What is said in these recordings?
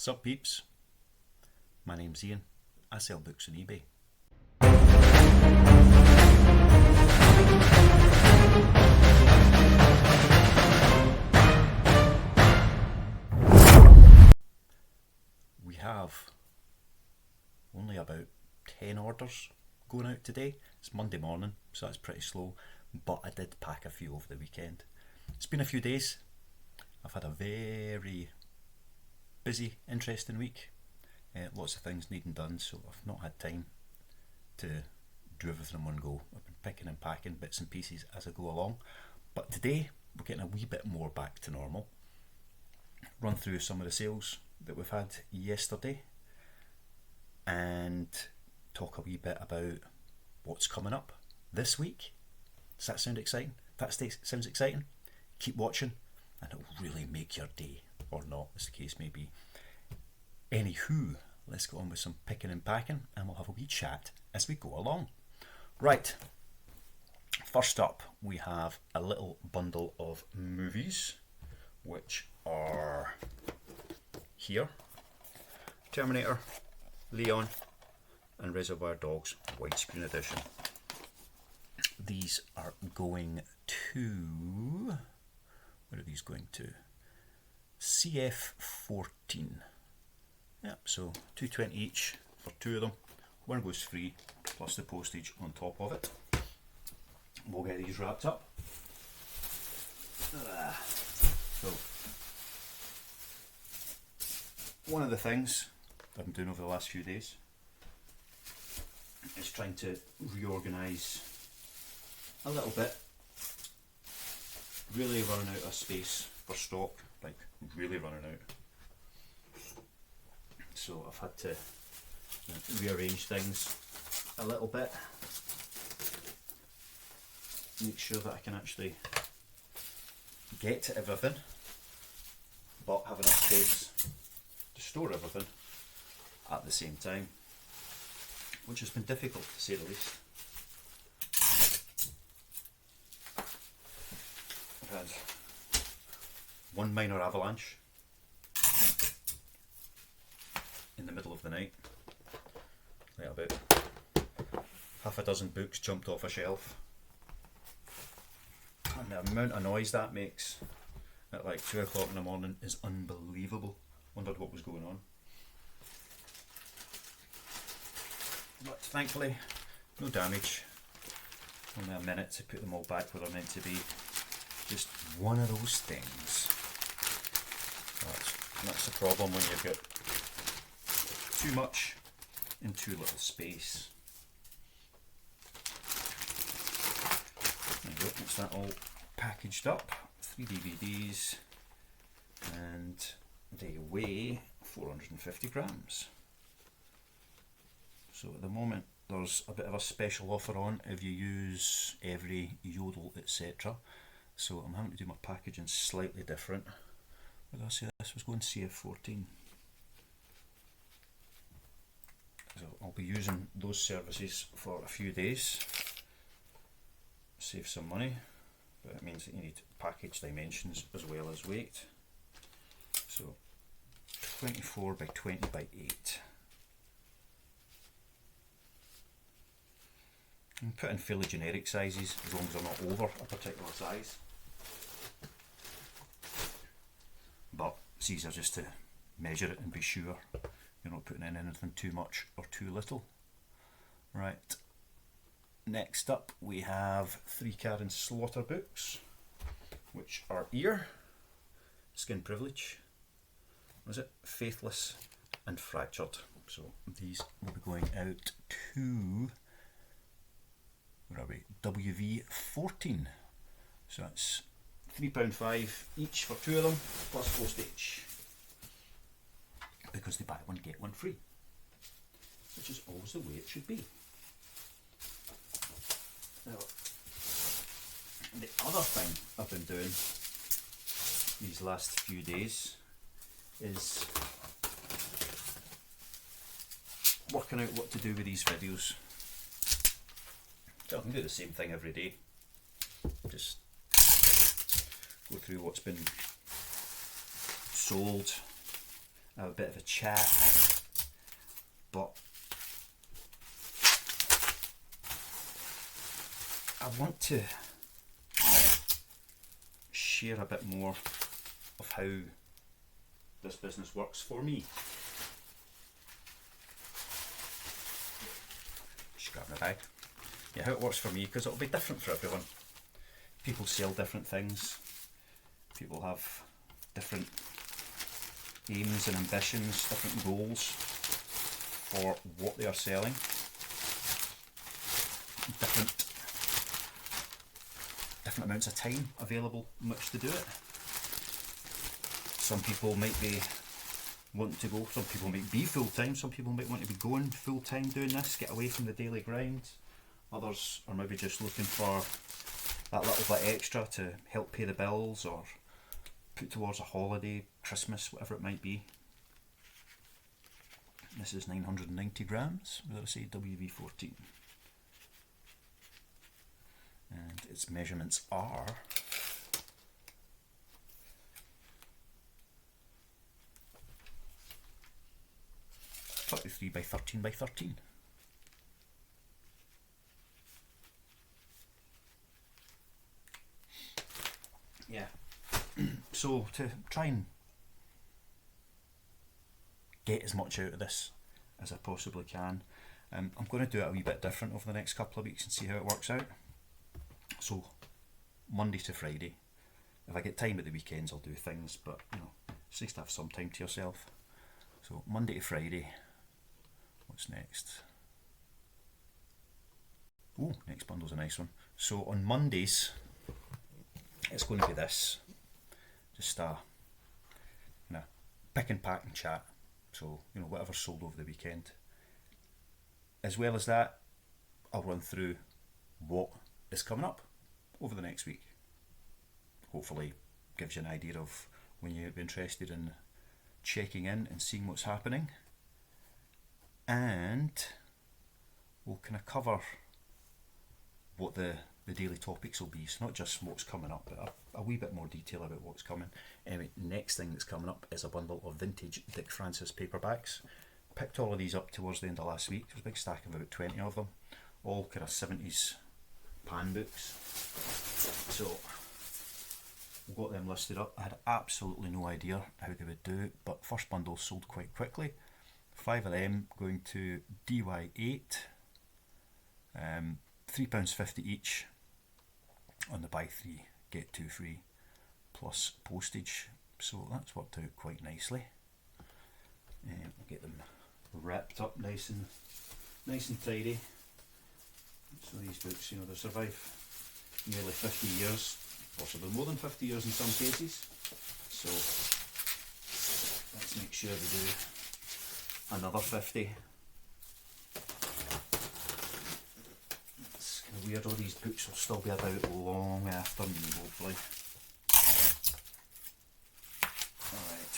Sup peeps, my name's Ian, I sell books on eBay. We have only about 10 orders going out today. It's Monday morning, so that's pretty slow, but I did pack a few over the weekend. It's been a few days. I've had a very busy, interesting week. Lots of things needing done, so I've not had time to do everything in one go. I've been picking and packing bits and pieces as I go along. But today we're getting a wee bit more back to normal. Run through some of the sales that we've had yesterday and talk a wee bit about what's coming up this week. Does that sound exciting? Sounds exciting? Keep watching and it'll really make your day, or not, as the case may be. Anywho, let's go on with some picking and packing and we'll have a wee chat as we go along. Right, first up we have a little bundle of movies which are here: Terminator, Leon and Reservoir Dogs widescreen edition. These are going to, where are these going to? CF14. Yep, so $2.20 each for two of them. One goes free plus the postage on top of it. We'll get these wrapped up. So one of the things I've been doing over the last few days is trying to reorganise a little bit. Really running out of space for stock, like really running out. So I've had to rearrange things a little bit, make sure that I can actually get to everything but have enough space to store everything at the same time, which has been difficult to say the least. I've had one minor avalanche in the middle of the night, like about half a dozen books jumped off a shelf, and the amount of noise that makes at like 2 o'clock in the morning is unbelievable. Wondered what was going on, but thankfully no damage. Only a minute to put them all back where they're meant to be. Just one of those things. That's the problem when you've got too much in too little space. There you go, that's that all packaged up. 3 DVDs and they weigh 450 grams. So at the moment there's a bit of a special offer on if you use Every, Yodel, etc. So I'm having to do my packaging slightly different. What did I say this was going? CF14. So I'll be using those services for a few days. Save some money, but it means that you need package dimensions as well as weight. So 24 by 20 by 8. You can put in fairly generic sizes as long as they're not over a particular size. But it's easier just to measure it and be sure you're not putting in anything too much or too little. Right, next up we have 3 Karen Slaughter books, which are here: Skin Privilege, what is it? Faithless and Fractured. So these will be going out to, where are we? WV14. So that's £3.5 each for 2 of them, plus postage, because they buy one get one free, which is always the way it should be. Now, the other thing I've been doing these last few days is working out what to do with these videos. So I can do the same thing every day, just go through what's been sold have a bit of a chat, but I want to share a bit more of how this business works for me. Just grab my bag. Yeah, how it works for me, because it'll be different for everyone. People sell different things. People have different aims and ambitions, different goals for what they are selling. Different amounts of time available in which to do it. Some people might be wanting to go, some people might be full time, some people might want to be going full time doing this, get away from the daily grind. Others are maybe just looking for that little bit extra to help pay the bills or put towards a holiday, Christmas, whatever it might be. This is 990 grams, whether I say WV14. And its measurements are 33 by 13 by 13. Yeah. So to try and get as much out of this as I possibly can, I'm going to do it a wee bit different over the next couple of weeks and see how it works out. So Monday to Friday. If I get time at the weekends, I'll do things, but you know, it's nice to have some time to yourself. So Monday to Friday. What's next? Oh, next bundle's a nice one. So on Mondays, it's going to be this. Just a pick and pack and chat. So, you know, whatever's sold over the weekend. As well as that, I'll run through what is coming up over the next week. Hopefully gives you an idea of when you'd be interested in checking in and seeing what's happening. And we'll kind of cover what the daily topics will be. So not just what's coming up, but a wee bit more detail about what's coming. Anyway, next thing that's coming up is a bundle of vintage Dick Francis paperbacks. Picked all of these up towards the end of last week. There's a big stack of about 20 of them. All kind of 70s pan books. So we've got them listed up. I had absolutely no idea how they would do it, but first bundle sold quite quickly. 5 of them going to DY8, £3.50 each on the buy 3 get 2 free plus postage, so that's worked out quite nicely. We'll get them wrapped up nice and tidy. So these books, you know, they survive nearly 50 years, possibly more than 50 years in some cases. So let's make sure we do another 50. It's kind of weird, all these books will still be about long after me, hopefully. Alright,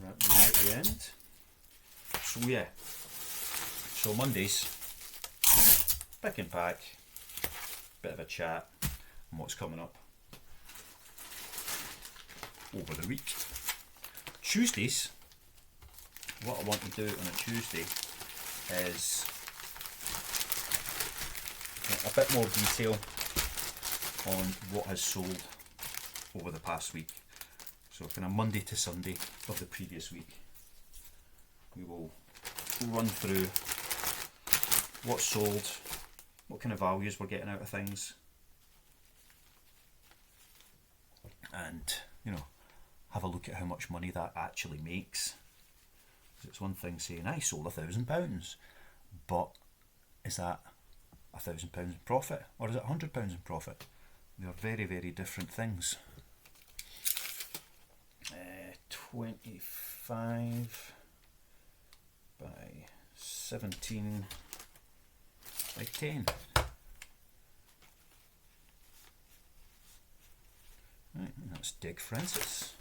wrap these at the end. So yeah, so Mondays, pick and pack, bit of a chat on what's coming up over the week. Tuesdays, what I want to do on a Tuesday is a bit more detail on what has sold over the past week. So kind of Monday to Sunday of the previous week. We will run through what's sold, what kind of values we're getting out of things, and you know, have a look at how much money that actually makes. It's one thing saying I sold £1,000, but is that £1,000 in profit or is it £100 in profit? They are very, very different things. 25 by 17 by 10. Right, and that's Dick Francis.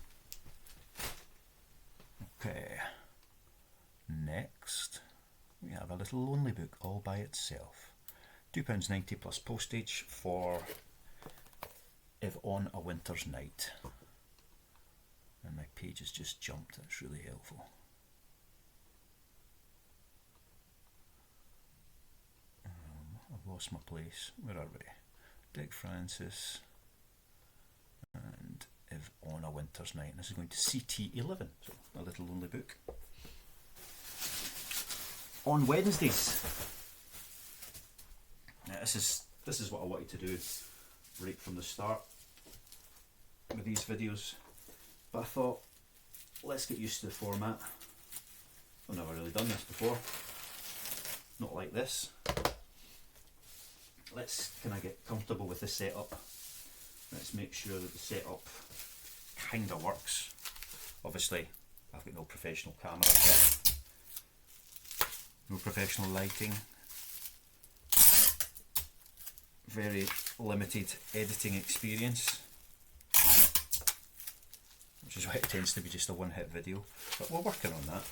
Okay. Next, we have a little lonely book all by itself. £2.90 plus postage for If on a Winter's Night. And my page has just jumped, that's really helpful. I've lost my place. Where are we? Dick Francis and If on a Winter's Night. And this is going to CT11, so a little lonely book. On Wednesdays. Now this is what I wanted to do right from the start with these videos. But I thought, let's get used to the format. I've never really done this before. Not like this. Let's kind of get comfortable with the setup. Let's make sure that the setup kind of works. Obviously, I've got no professional camera yet. No professional lighting. Very limited editing experience. Which is why it tends to be just a one-hit video. But we're working on that.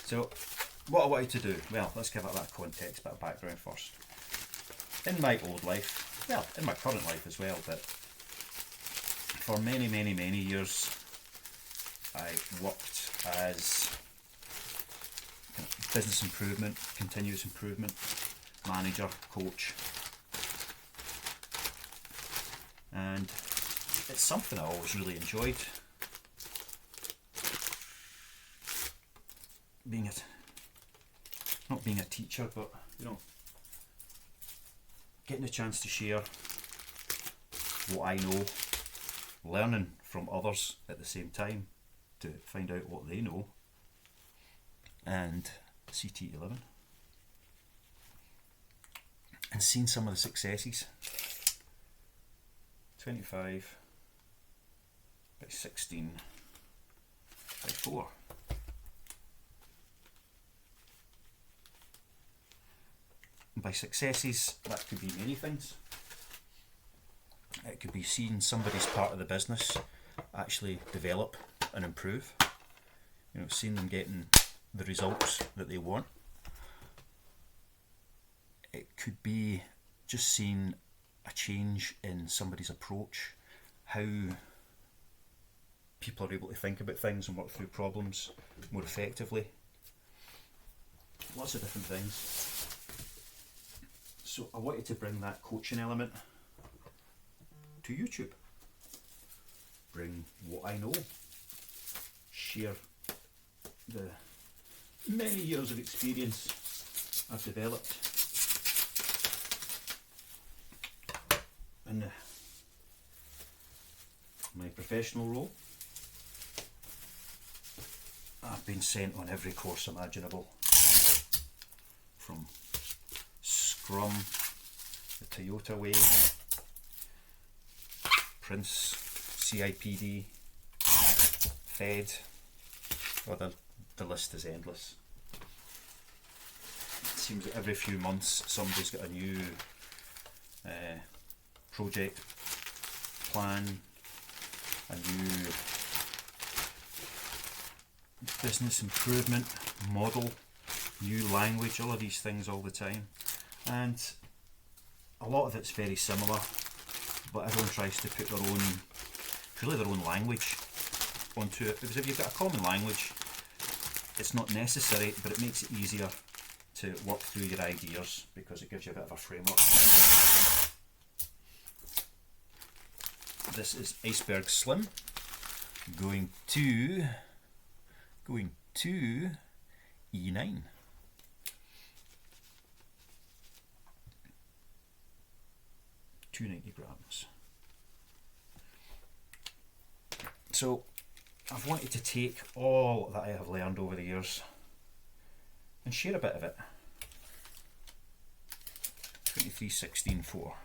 So, what I wanted to do, well, let's give it that context, bit of background first. In my old life, well, in my current life as well, but for many, many, many years, I worked as business improvement, continuous improvement, manager, coach. And it's something I always really enjoyed. Not being a teacher, but you know, getting a chance to share what I know, learning from others at the same time to find out what they know. And CT11, and seeing some of the successes. 25 by 16 by 4. And by successes, that could be many things. It could be seeing somebody's part of the business actually develop and improve. You know, seeing them getting the results that they want. It could be just seeing a change in somebody's approach, how people are able to think about things and work through problems more effectively. Lots of different things. So I wanted to bring that coaching element to YouTube. Bring what I know. Share the many years of experience I've developed in my professional role. I've been sent on every course imaginable, from Scrum, the Toyota Way, Prince, CIPD, Fed, or the list is endless. It seems that every few months somebody's got a new project plan, a new business improvement model, new language, all of these things all the time. And a lot of it's very similar, but everyone tries to put their own language onto it, because if you've got a common language, it's not necessary, but it makes it easier to work through your ideas because it gives you a bit of a framework. This is Iceberg Slim going to E9. .290 grams. So I've wanted to take all that I have learned over the years and share a bit of it. 23:16:4.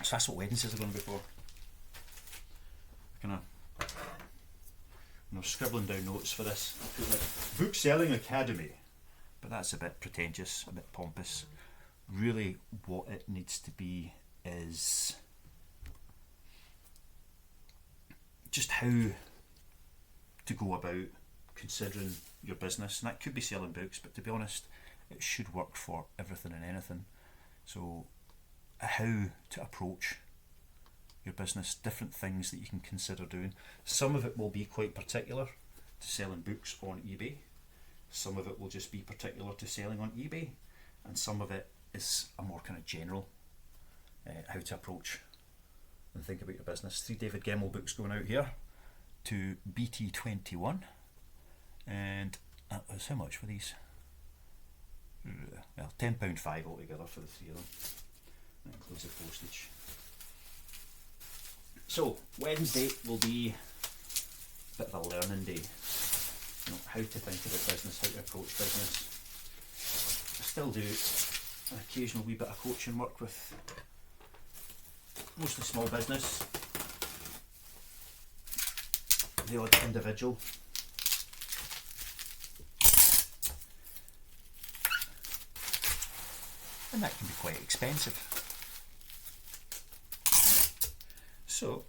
So that's what Wednesdays are going to be for. I'm scribbling down notes for this. I put like Book Selling Academy, but that's a bit pretentious, a bit pompous. Really, what it needs to be is just how to go about considering your business, and that could be selling books, but to be honest, it should work for everything and anything. So how to approach your business, different things that you can consider doing. Some of it will be quite particular to selling books on eBay. Some of it will just be particular to selling on eBay, and some of it is a more kind of general how to approach and think about your business. 3 David Gemmell books going out here to BT21, and that was how much for these? Well, £10.5 altogether for the 3 of them. That includes the postage. So Wednesday will be a bit of a learning day. You know, how to think about business, how to approach business. I still do an occasional wee bit of coaching work with mostly small business, the odd individual. And that can be quite expensive. So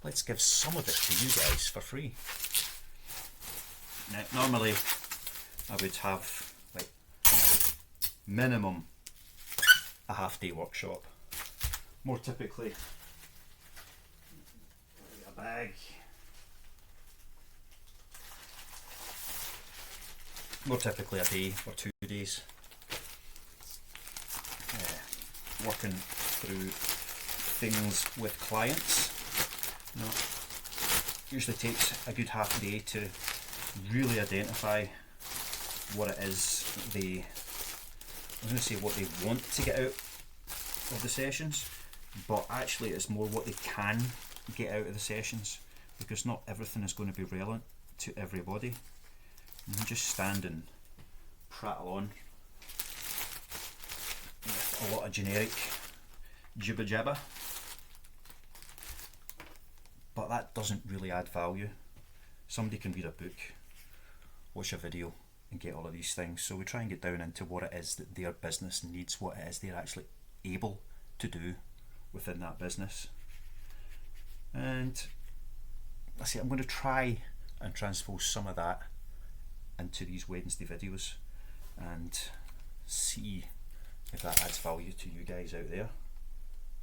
let's give some of it to you guys for free. Now, normally I would have like minimum a half-day workshop. More typically a bag. More typically a day or 2 days. Working through things with clients. You know, usually takes a good half a day to really identify what it is they, I'm going to say what they want to get out of the sessions, but actually it's more what they can get out of the sessions, because not everything is going to be relevant to everybody. You can just stand and prattle on with a lot of generic jibber jabber, but that doesn't really add value. Somebody can read a book, watch a video and get all of these things. So we try and get down into what it is that their business needs, what it is they're actually able to do within that business. And I say I'm going to try and transpose some of that into these Wednesday videos and see if that adds value to you guys out there.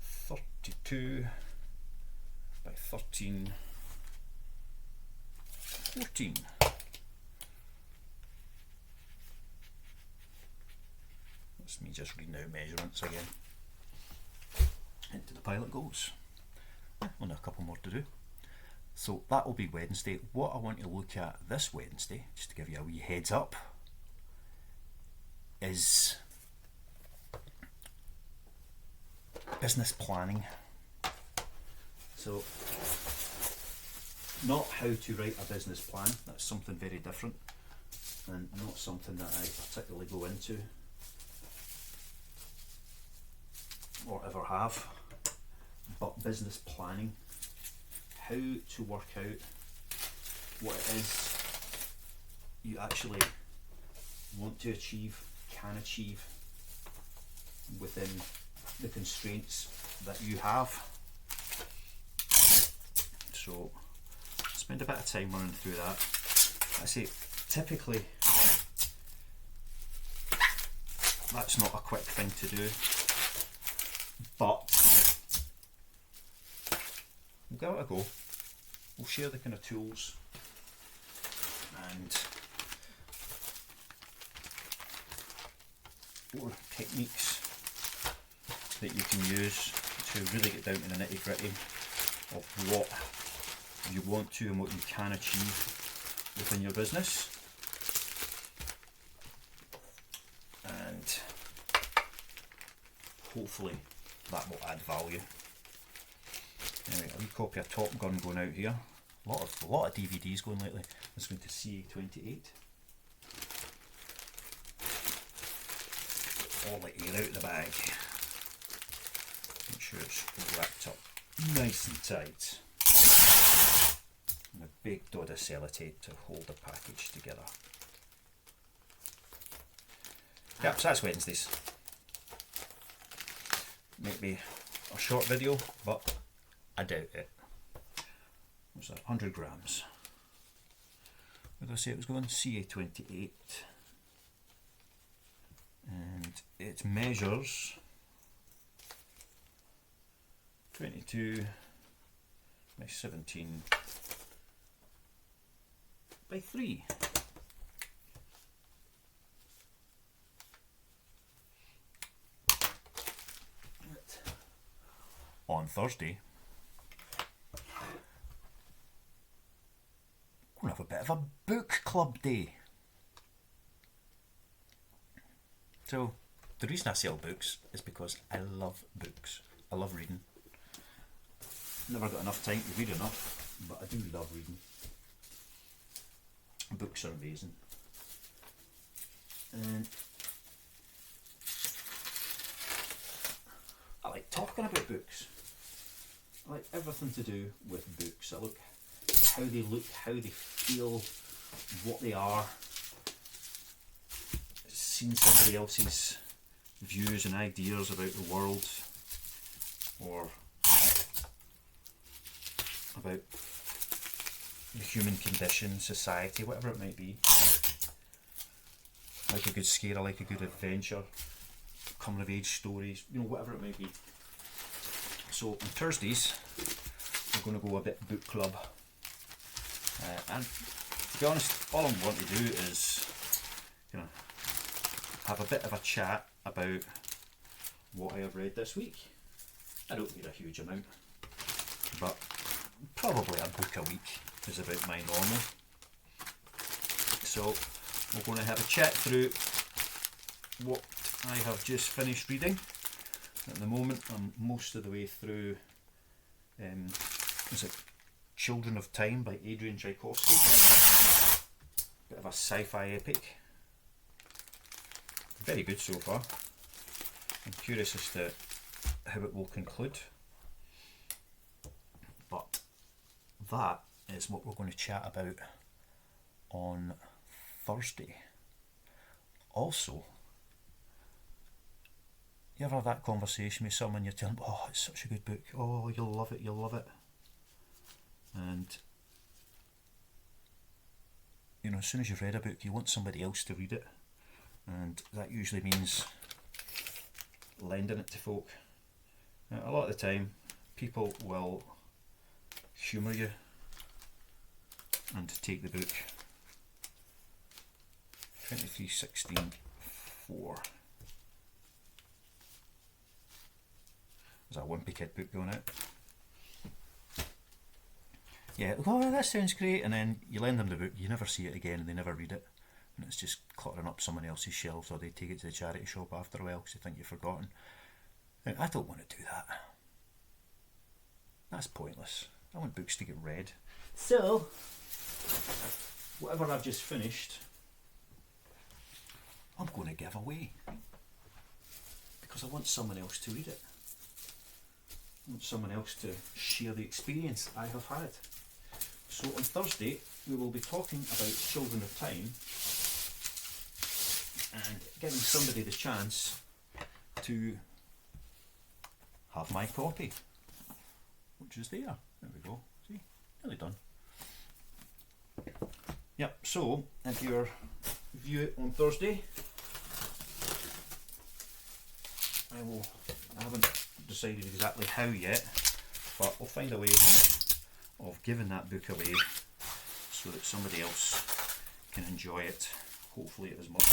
32 by 13, 14. That's me just reading out measurements again. Into the pile it goes. Only a couple more to do. So that will be Wednesday. What I want to look at this Wednesday, just to give you a wee heads up, is business planning. So not how to write a business plan, that's something very different and not something that I particularly go into or ever have, but business planning, how to work out what it is you actually want to achieve, can achieve within the constraints that you have. So spend a bit of time running through that. I say typically that's not a quick thing to do, but we'll give it a go. We'll share the kind of tools and or techniques that you can use to really get down to the nitty gritty of what you want to and what you can achieve within your business. And hopefully that will add value. Anyway, a wee copy of Top Gun going out here. A lot of DVDs going lately. This going to CA28. All the air out the bag. Make sure it's wrapped up nice and tight. And a big dod of sellotape to hold the package together. Yep, so that's Wednesdays. Maybe a short video, but I doubt it. What's that? 100 grams. Where did I say it was going? CA28. It measures 22 by 17 by 3. On Thursday, we're going to have a bit of a book club day. So, the reason I sell books is because I love books. I love reading. Never got enough time to read enough, but I do love reading. Books are amazing. And I like talking about books. I like everything to do with books. I look how they look, how they feel, what they are. Seeing somebody else's views and ideas about the world, or about the human condition, society, whatever it might be. I like a good scare, I like a good adventure, coming of age stories, you know, whatever it might be. So on Thursdays, we're going to go a bit book club. And to be honest, all I want to do is, you know, have a bit of a chat about what I have read this week. I don't read a huge amount, but probably a book a week is about my normal. So we're going to have a chat through what I have just finished reading. At the moment I'm most of the way through is it Children of Time by Adrian Tchaikovsky. Bit of a sci-fi epic. Very good so far. I'm curious as to how it will conclude. But that is what we're going to chat about on Thursday. Also, you ever have that conversation with someone, you're telling them, oh, it's such a good book, oh, you'll love it, you'll love it. And, you know, as soon as you've read a book, you want somebody else to read it. And that usually means lending it to folk. A lot of the time, people will humour you and take the book. 2316-4. There's a Wimpy Kid book going out. Yeah, oh, that sounds great, and then you lend them the book, you never see it again, and they never read it, and it's just cluttering up someone else's shelves, or they take it to the charity shop after a while because they think you've forgotten. And I don't want to do that. That's pointless. I want books to get read. So, whatever I've just finished, I'm going to give away, because I want someone else to read it. I want someone else to share the experience I have had. So on Thursday we will be talking about Children of Time and giving somebody the chance to have my copy, which is there. There we go. See, nearly done. Yep, so if you view it on Thursday, I haven't decided exactly how yet, but we'll find a way of giving that book away so that somebody else can enjoy it, hopefully as much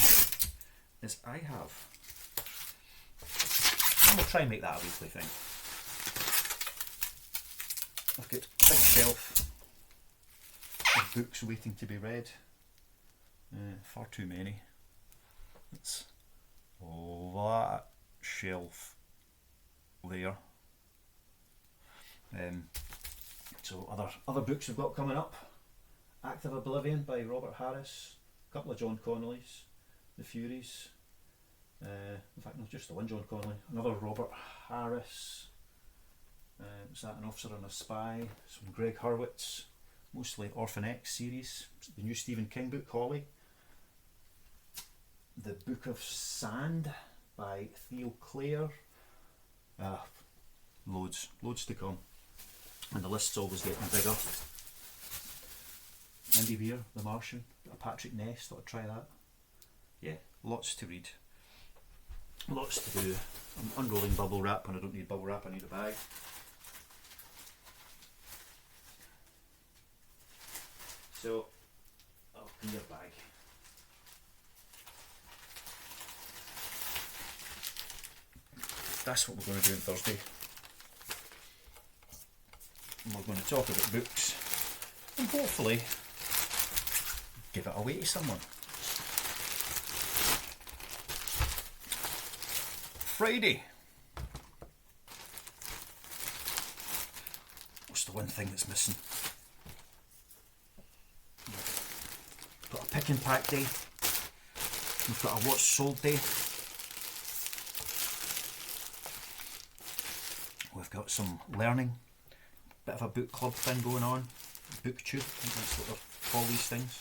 as I have. And we'll try and make that a weekly thing. I've got a big shelf of books waiting to be read. Far too many. It's that shelf there. So other books we've got coming up: Act of Oblivion by Robert Harris, a couple of John Connolly's, The Furies, in fact no, just the one John Connolly, another Robert Harris, was that An Officer and a Spy, some Greg Hurwitz, mostly Orphan X series, the new Stephen King book Holly, The Book of Sand by Theo Clare. Loads to come, and the list's always getting bigger. Andy Weir, The Martian, got a Patrick Ness, thought I'd try that. Yeah, lots to read. Lots to do. I'm unrolling bubble wrap when I don't need bubble wrap, I need a bag. So, I'll be your bag. That's what we're going to do on Thursday. And we're going to talk about books and hopefully give it away to someone. Friday. What's the one thing that's missing? We've got a pick and pack day. We've got a what's sold day. We've got some learning. Bit of a book club thing going on. Booktube, I think that's what they call these things.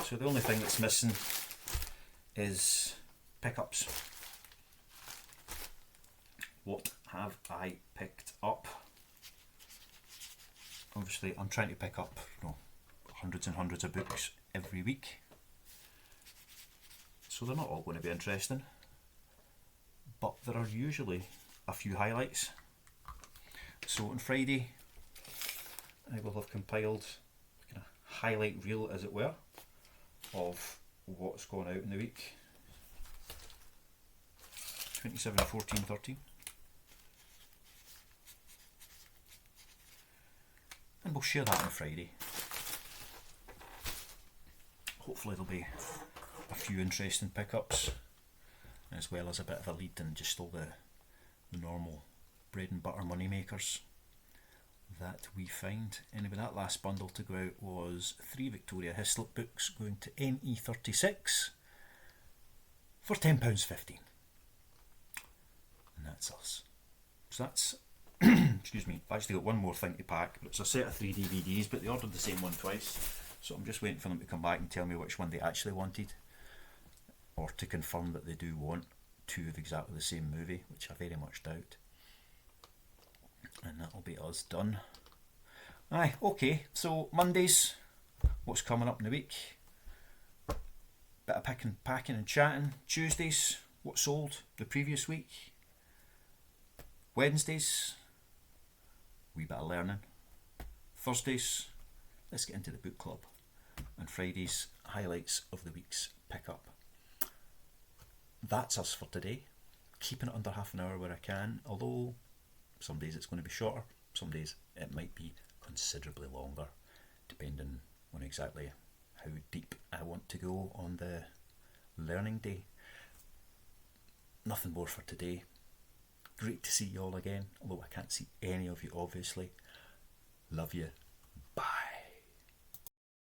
So the only thing that's missing is pickups. What have I picked up? Obviously I'm trying to pick up, hundreds and hundreds of books every week. So they're not all going to be interesting. But there are usually a few highlights. So on Friday I will have compiled a kind of highlight reel, as it were, of what's going out in the week. 27, 14, 13. And we'll share that on Friday. Hopefully there'll be a few interesting pickups, as well as a bit of a lead and just all the normal bread and butter money makers that we find. Anyway, that last bundle to go out was 3 Victoria Hislop books going to NE36 for £10.15. And that's us. So that's, excuse me, I've actually got one more thing to pack, but it's a set of 3 DVDs, but they ordered the same one twice, so I'm just waiting for them to come back and tell me which one they actually wanted, or to confirm that they do want 2 of exactly the same movie, which I very much doubt. And that'll be us done. Aye, okay, so Mondays, what's coming up in the week? Bit of picking, packing and chatting. Tuesdays, what sold the previous week? Wednesdays, wee bit of learning. Thursdays, let's get into the book club. And Fridays, highlights of the week's pickup. That's us for today. Keeping it under half an hour where I can, although some days it's going to be shorter, some days it might be considerably longer, depending on exactly how deep I want to go on the learning day. Nothing more for today. Great to see you all again, although I can't see any of you obviously. Love you.